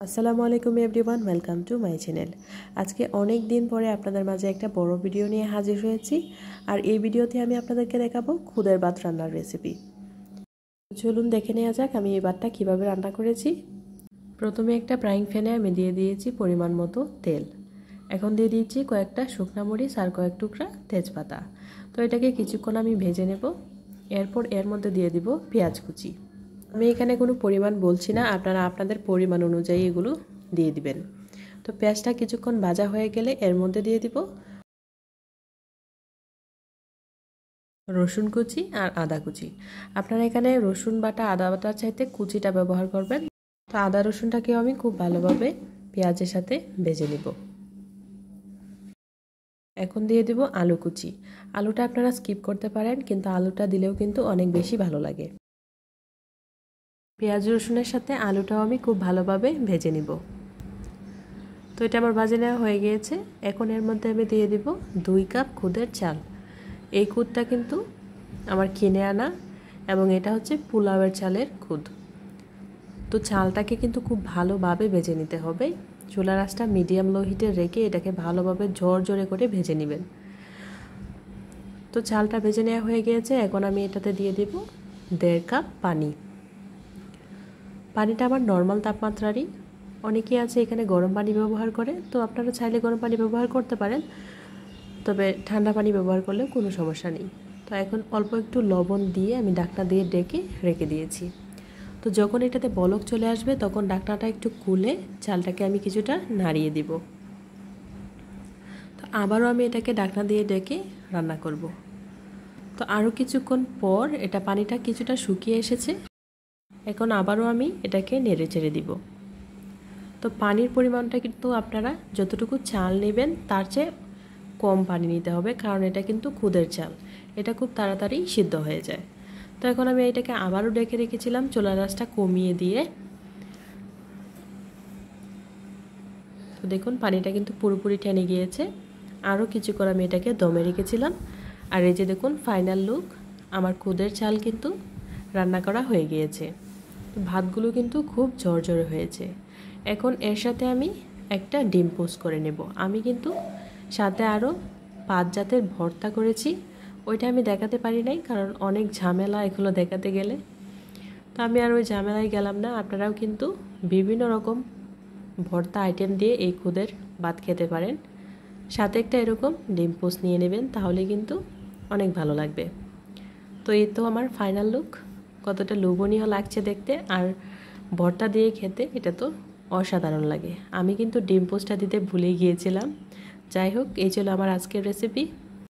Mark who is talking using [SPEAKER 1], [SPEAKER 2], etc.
[SPEAKER 1] আসসালামু আলাইকুম everyone, welcome to my channel. আজকে অনেক দিন পরে আপনাদের মাঝে একটা বড় ভিডিও নিয়ে হাজির হয়েছি। আর এই ভিডিওতে আমি আপনাদেরকে দেখাবো খুদের ভাত রান্নার রেসিপি। চলুন দেখে নেওয়া যাক আমি এই ভাতটা কীভাবে রান্না করেছি। প্রথমে একটা ফ্রাইং প্যানে আমি দিয়ে দিয়েছি পরিমাণ মতো তেল। এখন দিয়ে দিয়েছি কয়েকটা শুকনা মরিচ আর কয়েক টুকরা তেজপাতা। তো এটাকে কিছুক্ষণ আমি ভেজে নেব। এরপর এর মধ্যে দিয়ে দিব পেঁয়াজ কুচি। আমি এখানে কোনো পরিমাণ বলছি না, আপনারা আপনাদের পরিমাণ অনুযায়ী এগুলো দিয়ে দিবেন। তো পেঁয়াজটা কিছুক্ষণ ভাজা হয়ে গেলে এর মধ্যে দিয়ে দিব রসুন কুচি আর আদা কুচি। আপনারা এখানে রসুন বাটা আদা বাটার চাইতে কুচিটা ব্যবহার করবেন। তো আদা রসুনটাকেও আমি খুব ভালোভাবে পেঁয়াজের সাথে ভেজে নিব। এখন দিয়ে দিব আলু কুচি। আলুটা আপনারা স্কিপ করতে পারেন, কিন্তু আলুটা দিলেও কিন্তু অনেক বেশি ভালো লাগে। পেঁয়াজ রসুনের সাথে আলুটাও আমি খুব ভালোভাবে ভেজে নিব। তো এটা আমার ভাজে নেওয়া হয়ে গিয়েছে। এখন এর মধ্যে আমি দিয়ে দিব 2 কাপ খুদের চাল। এই খুদটা কিন্তু আমার কিনে আনা এবং এটা হচ্ছে পোলাওয়ের চালের খুদ। তো চালটাকে কিন্তু খুব ভালোভাবে ভেজে নিতে হবে। চুলার আঁচটা মিডিয়াম লো হিটে রেখে এটাকে ভালোভাবে ঝরঝরে করে ভেজে নেবেন। তো চালটা ভেজে নেওয়া হয়ে গিয়েছে। এখন আমি এটাতে দিয়ে দিব 1.5 কাপ পানি। পানিটা আমার নর্মাল তাপমাত্রারই। অনেকেই আছে এখানে গরম পানি ব্যবহার করে, তো আপনারা চাইলে গরম পানি ব্যবহার করতে পারেন, তবে ঠান্ডা পানি ব্যবহার করলেও কোনো সমস্যা নেই। তো এখন অল্প একটু লবণ দিয়ে আমি ঢাকনা দিয়ে ঢেকে রেখে দিয়েছি। তো যখন এটাতে বলক চলে আসবে তখন ঢাকনাটা একটু খুলে চালটাকে আমি কিছুটা নাড়িয়ে দিব। তো আবারও আমি এটাকে ঢাকনা দিয়ে ঢেকে রান্না করব। তো আরও কিছুক্ষণ পর এটা পানিটা কিছুটা শুকিয়ে এসেছে। এখন আবারও আমি এটাকে নেড়ে চেড়ে দিব। তো পানির পরিমাণটা কিন্তু আপনারা যতটুকু চাল নেবেন তার চেয়ে কম পানি নিতে হবে, কারণ এটা কিন্তু খুদের চাল, এটা খুব তাড়াতাড়ি সিদ্ধ হয়ে যায়। তো এখন আমি এটাকে আবারও ঢেকে রেখেছিলাম চুলার আঁচটা কমিয়ে দিয়ে। তো দেখুন পানিটা কিন্তু পুরোপুরি টেনে গিয়েছে। আরও কিছুক্ষণ আমি এটাকে দমে রেখেছিলাম। আর এই যে দেখুন ফাইনাল লুক, আমার খুদের চাল কিন্তু রান্না করা হয়ে গিয়েছে। ভাতগুলো কিন্তু খুব ঝরঝরে হয়েছে। এখন এর সাথে আমি একটা ডিম পোস্ট করে নেব। আমি কিন্তু সাথে আরও 5 জাতের ভর্তা করেছি, ওইটা আমি দেখাতে পারি নাই কারণ অনেক ঝামেলা এগুলো দেখাতে গেলে। তো আমি আর ওই ঝামেলায় গেলাম না। আপনারাও কিন্তু বিভিন্ন রকম ভর্তা আইটেম দিয়ে এই খুদের ভাত খেতে পারেন। সাথে একটা এরকম ডিম পোস্ট নিয়ে নেবেন, তাহলে কিন্তু অনেক ভালো লাগবে। তো এই তো আমার ফাইনাল লুক। কতটা লোভনীয় লাগছে দেখতে, আর ভর্তা দিয়ে খেতে এটা তো অসাধারণ লাগে। আমি কিন্তু ডিম পোস্টটা দিতে ভুলে গিয়েছিলাম। যাই হোক, এই ছিল আমার আজকের রেসিপি।